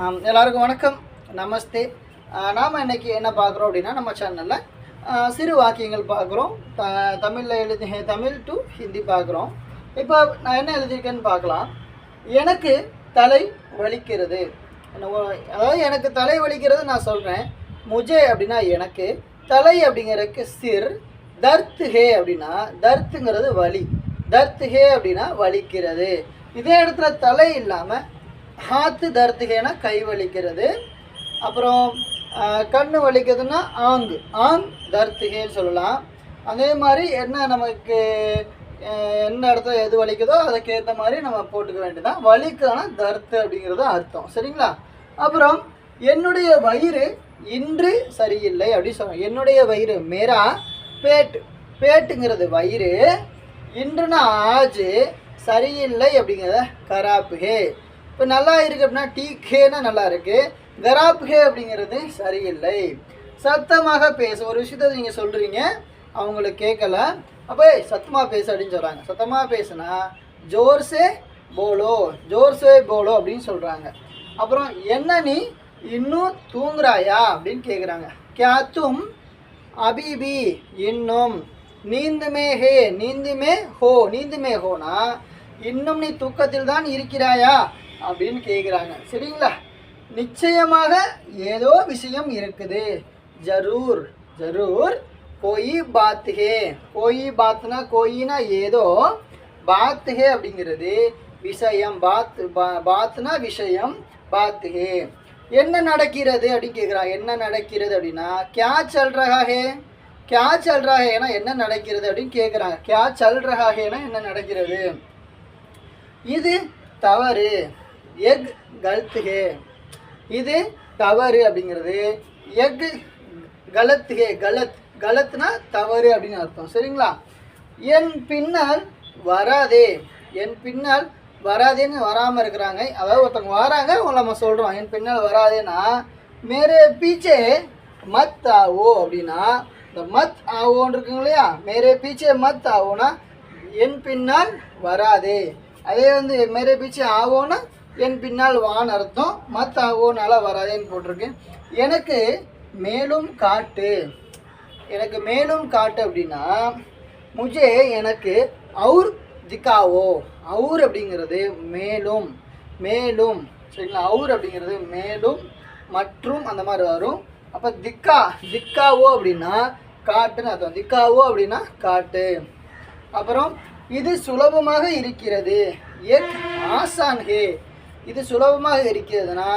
எல்லாருக்கும் வணக்கம், நமஸ்தே. நாம் இன்றைக்கி என்ன பார்க்குறோம் அப்படின்னா, நம்ம சேனலில் சிறு வாக்கியங்கள் பார்க்குறோம். தமிழில் தமிழ் டு ஹிந்தி பார்க்குறோம். இப்போ நான் என்ன எழுதியிருக்கேன்னு பார்க்கலாம். எனக்கு தலை வலிக்கிறது. அதாவது எனக்கு தலை வலிக்கிறது நான் சொல்கிறேன். முஜே அப்படின்னா எனக்கு, தலை அப்படிங்கிறதுக்கு சிர், தர்த் ஹே அப்படின்னா தர்த்துங்கிறது வலி, தர்த் ஹே அப்படின்னா வலிக்கிறது. இதே இடத்துல தலை இல்லாமல் ஹாத்து தர்த்துகேனா கை வலிக்கிறது. அப்புறம் கண்ணு வலிக்கிறதுனா ஆங் தர்த்துகேன்னு சொல்லலாம். அதே மாதிரி என்ன நமக்கு என்ன இடத்துல எது வலிக்குதோ அதுக்கேற்ற மாதிரி நம்ம போட்டுக்க வேண்டியதான். வலிக்கான தர்த்து அப்படிங்கிறது அர்த்தம், சரிங்களா? அப்புறம் என்னுடைய வயிறு இன்று சரியில்லை அப்படின்னு சொல்லுவோம். என்னுடைய வயிறு மேரா பேட்டுங்கிறது வயிறு, இன்றுனா ஆஜு, சரியில்லை அப்படிங்கிறத கராப்புகே. இப்போ நல்லா இருக்குது அப்படின்னா டீக்கேனா நல்லா இருக்குது, கராப்கே அப்படிங்கிறது சரியில்லை. சத்தமாக பேச, ஒரு விஷயத்த நீங்கள் சொல்கிறீங்க, அவங்களுக்கு கேட்கல, அப்போ சத்தமாக பேச அப்படின்னு சொல்கிறாங்க. சத்தமாக பேசுனா ஜோர்சே போலோ அப்படின்னு சொல்கிறாங்க. அப்புறம் என்ன நீ இன்னும் தூங்குறாயா அப்படின்னு கேட்குறாங்க. கியா தும் அபிபி இன்னும், நீந்துமே ஹோனா இன்னும் நீ தூக்கத்தில் தான் இருக்கிறாயா அப்படின்னு கேட்குறாங்க, சரிங்களா? நிச்சயமாக ஏதோ விஷயம் இருக்குது. ஜரூர் கோயி பாத்துஹே, கோயி பாத்னா கோயினா ஏதோ, பாத்துஹே அப்படிங்கிறது விஷயம், பாத்னா விஷயம், பாத்துஹே. என்ன நடக்கிறது அப்படின்னு கேட்குறாங்க. என்ன நடக்கிறது அப்படின்னா கியா சல் ரஹா ஹேனா என்ன நடக்கிறது அப்படின்னு கேட்குறாங்க. கியா சல் ரஹா ஹேனா என்ன நடக்கிறது. இது தவறு, எக் கல்த் ஹே, இது தவறு அப்படிங்கிறது. எக் கலத் ஹே, கலத்னா தவறு அப்படின்னு அர்த்தம், சரிங்களா? என் பின்னால் வராதேன்னு வராமல் இருக்கிறாங்க. அதாவது ஒருத்தவங்க வராங்க, அவங்கள நம்ம சொல்கிறோம் என் பின்னால் வராதேன்னா, மேரே பீச்சே மத் ஆவோ அப்படின்னா, இந்த மத் ஆவோன்னு இருக்குங்க இல்லையா, மேரே பீச்சே மத் ஆவோனா என் பின்னால் வராதே. அதே வந்து மேரே பீச்சே ஆவோன்னா என் பின்னால் வான்னு அர்த்தம், மத் ஆவோனால வராதேன்னு போட்டிருக்கு. எனக்கு மேலும் காட்டு அப்படின்னா முஜே எனக்கு அவுர் திக்காவோ, அவுர் அப்படிங்கிறது மேலும், சரிங்களா? அவுர் அப்படிங்கிறது மேலும் மற்றும் அந்த மாதிரி வரும். அப்போ திக்காவோ அப்படின்னா காட்டுன்னு அர்த்தம். திக்காவோ அப்படின்னா காட்டு. அப்புறம் இது சுலபமாக இருக்கிறது, எக் ஆசான் ஹே, இது சுலபமாக இருக்கிறதுனா